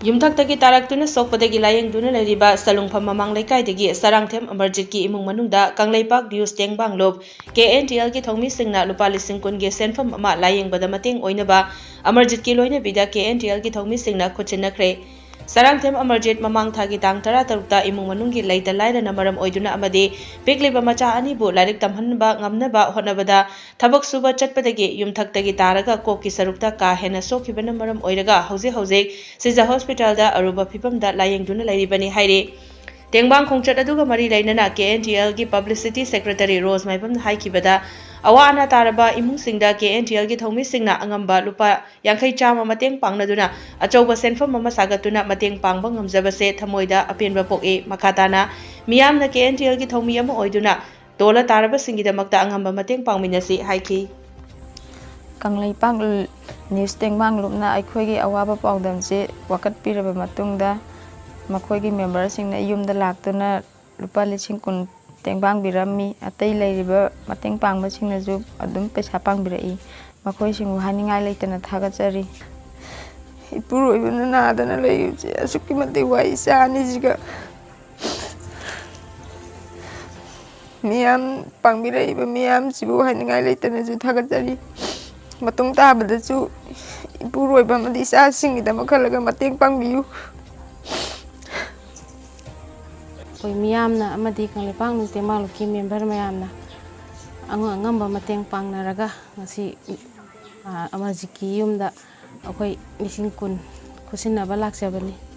ꯌꯨꯝꯊꯛꯇꯒꯤ ꯇꯥꯔꯛꯇꯨꯅ ꯁꯣꯛꯄꯗꯒꯤ ꯂꯥꯌꯦꯡꯗꯨꯅ ꯂꯩꯔꯤꯕ ꯁꯂꯨꯡꯐꯝ ꯃꯃꯥꯡ ꯂꯩꯀꯥꯏꯗꯒꯤ ꯁꯔꯥꯡꯊꯦꯝ ꯑꯃꯔꯖꯤꯠꯀꯤ ꯏꯃꯨꯡ ꯃꯅꯨꯡꯗ ꯀꯪꯂꯩꯄꯥꯛ ꯚ꯭ꯌꯨꯁ ꯇꯦꯡꯕꯥꯡꯂꯣꯞ KNTLꯒꯤ ꯊꯧꯃꯤꯁꯤꯡꯅ ꯂꯨꯄꯥ 10,000ꯒꯤ ꯁꯦꯟꯐꯝ ꯑꯃ ꯂꯥꯌꯦꯡꯕꯗ ꯃꯇꯦꯡ ꯑꯣꯏꯅꯕ ꯑꯃꯔꯖꯤꯠꯀꯤ ꯂꯣꯏꯅꯕꯤꯗ KNTLꯒꯤ ꯊꯧꯃꯤꯁꯤꯡꯅ ꯈꯨꯠꯁꯤꯟꯅꯈ꯭ꯔꯦ꯫ ꯁꯔꯥꯡꯊꯦꯝ ꯑꯃꯔꯖꯤꯠ ꯃꯃꯥꯡ ꯊꯥꯒꯤ ꯇꯥꯡ 16ꯇ ꯏꯃꯨꯡ ꯃꯅꯨꯡꯒꯤ ꯂꯩꯇ ꯂꯥꯏꯔꯅ ꯃꯔꯝ ꯑꯣꯏꯗꯨꯅ ꯑꯃꯗꯤ ꯄꯤꯛꯂꯤꯕ ꯃꯆꯥ ꯑꯅꯤꯕꯨ ꯂꯥꯏꯔꯤꯛ ꯇꯝꯍꯟꯕ ꯉꯝꯅꯕ ꯍꯣꯠꯅꯕꯗ ꯊꯕꯛ ꯁꯨꯕ ꯆꯠꯄꯗꯒꯤ ꯌꯨꯝꯊꯛꯇꯒꯤ ꯇꯥꯔꯒ ꯀꯣꯛꯀꯤ ꯁꯔꯨꯛꯇ ꯀꯥ ꯍꯦꯟꯅ ꯁꯣꯛꯈꯤꯕꯅ ꯃꯔꯝ ꯑꯣꯏꯔꯒ ꯍꯧꯖꯤꯛ ꯁꯤꯖ ꯍꯣꯁꯄꯤꯇꯥꯜꯗ ꯑꯔꯨꯕ ꯐꯤꯚꯝꯗ ꯂꯥꯌꯦꯡꯗꯨꯅ ꯂꯩꯔꯤꯕꯅꯤ ꯍꯥꯏꯔꯤ꯫ ꯇꯦꯡꯕꯥꯡ ꯈꯣꯡꯆꯠ ꯑꯗꯨꯒ ꯃꯔꯤ ꯂꯩꯅꯅ KNTLꯒꯤ ꯄꯕ꯭ꯂꯤꯁꯤꯇꯤ ꯁꯦꯀ꯭ꯔꯦꯇꯔꯤ ꯔꯣꯖ ꯃꯥꯏꯕꯝꯅ ꯍꯥꯏꯈꯤꯕꯗ ꯑꯋꯥ ꯑꯅꯥ ꯇꯥꯔꯕ ꯏꯃꯨꯡꯁꯤꯡꯗ KNTLꯒꯤ ꯊꯧꯃꯤꯁꯤꯡꯅ ꯑꯉꯝꯕ ꯂꯨꯄꯥ 50-100 ꯃꯇꯦꯡ ꯄꯥꯡꯅꯗꯨꯅ ꯑꯆꯧꯕ ꯁꯦꯟꯐꯝ ꯑꯃ ꯁꯥꯒꯠꯇꯨꯅ ꯃꯇꯦꯡ ꯄꯥꯡꯕ ꯉꯝꯖꯕꯁꯦ ꯊꯃꯣꯏꯗ ꯑꯄꯦꯟꯕ ꯄꯣꯛꯏ꯫ ꯃꯈꯥ ꯇꯥꯅ ꯃꯤꯌꯥꯝꯅ KNTLꯒꯤ ꯊꯧꯃꯤ ꯑꯃ ꯑꯣꯏꯗꯨꯅ ꯇꯣꯜꯂ ꯇꯥꯔꯕꯁꯤꯡꯒꯤꯗꯃꯛꯇ ꯑꯉꯝꯕ ꯃꯇꯦꯡ ꯄꯥꯡꯃꯤꯟꯅꯁꯤ ꯍꯥꯏꯈꯤ꯫ ꯀꯪꯂꯩꯄꯥꯛ ꯅ꯭ꯌꯨꯁ ꯇꯦꯡꯕꯥꯡꯂꯣꯞꯅ ꯑꯩꯈꯣꯏꯒꯤ ꯑꯋꯥꯕ ꯄꯥꯎꯗꯝꯁꯤ ꯋꯥꯀꯠꯄꯤꯔꯕ ꯃꯇꯨꯡꯗ ꯃꯈꯣꯏꯒꯤ ꯃꯦꯝꯕꯔꯁꯤꯡꯅ ꯌꯨꯝꯗ ꯂꯥꯛꯇꯨꯅ ꯂꯨꯄꯥ 10,000 ꯇꯦꯡꯕꯥꯡꯕꯤꯔꯝꯃꯤ꯫ ꯑꯇꯩ ꯂꯩꯔꯤꯕ ꯃꯇꯦꯡ ꯄꯥꯡꯕꯁꯤꯡꯅꯁꯨ ꯑꯗꯨꯝ ꯄꯩꯁꯥ ꯄꯥꯡꯕꯤꯔꯛꯏ꯫ ꯃꯈꯣꯏꯁꯤꯡꯕꯨ ꯍꯥꯏꯅꯤꯡꯉꯥꯏ ꯂꯩꯇꯅ ꯊꯥꯒꯠꯆꯔꯤ꯫ ꯏꯄꯨꯔꯣꯏꯕꯅ ꯅꯥꯗꯅ ꯂꯩꯔꯤꯕꯁꯦ ꯑꯁꯨꯛꯀꯤ ꯃꯇꯤꯛ ꯋꯥꯏ ꯏꯆꯥ ꯑꯅꯤꯁꯤꯒ ꯃꯤꯌꯥꯝ ꯄꯥꯡꯕꯤꯔꯛꯏꯕ ꯃꯤꯌꯥꯝꯁꯤꯕꯨ ꯍꯥꯏꯅꯤꯡꯉꯥꯏ ꯂꯩꯇꯅꯁꯨ ꯊꯥꯒꯠꯆꯔꯤ꯫ ꯃꯇꯨꯡ ꯇꯥꯕꯗꯁꯨ ꯏꯄꯨꯔꯣꯏꯕ ꯑꯃꯗꯤ ꯏꯆꯥꯁꯤꯡꯒꯤꯗꯃꯛ ꯈꯜꯂꯒ ꯃꯇꯦꯡ ꯄꯥꯡꯕꯤꯌꯨ꯫ ꯑꯩꯈꯣꯏ ꯃꯤꯌꯥꯝꯅ ꯑꯃꯗꯤ ꯀꯪꯂꯩꯄꯥꯛ ꯅ꯭ꯌꯨꯁ ꯇꯦꯡꯕꯥꯡꯂꯣꯞꯀꯤ ꯃꯦꯝꯕꯔ ꯃꯌꯥꯝꯅ ꯑꯉꯝꯕ ꯃꯇꯦꯡ ꯄꯥꯡꯅꯔꯒ ꯉꯁꯤ ꯑꯃꯔꯖꯤꯠꯀꯤ ꯌꯨꯝꯗ ꯑꯩꯈꯣꯏ 10,000 ꯈꯨꯠꯁꯤꯟꯅꯕ ꯂꯥꯛꯆꯕꯅꯤ꯫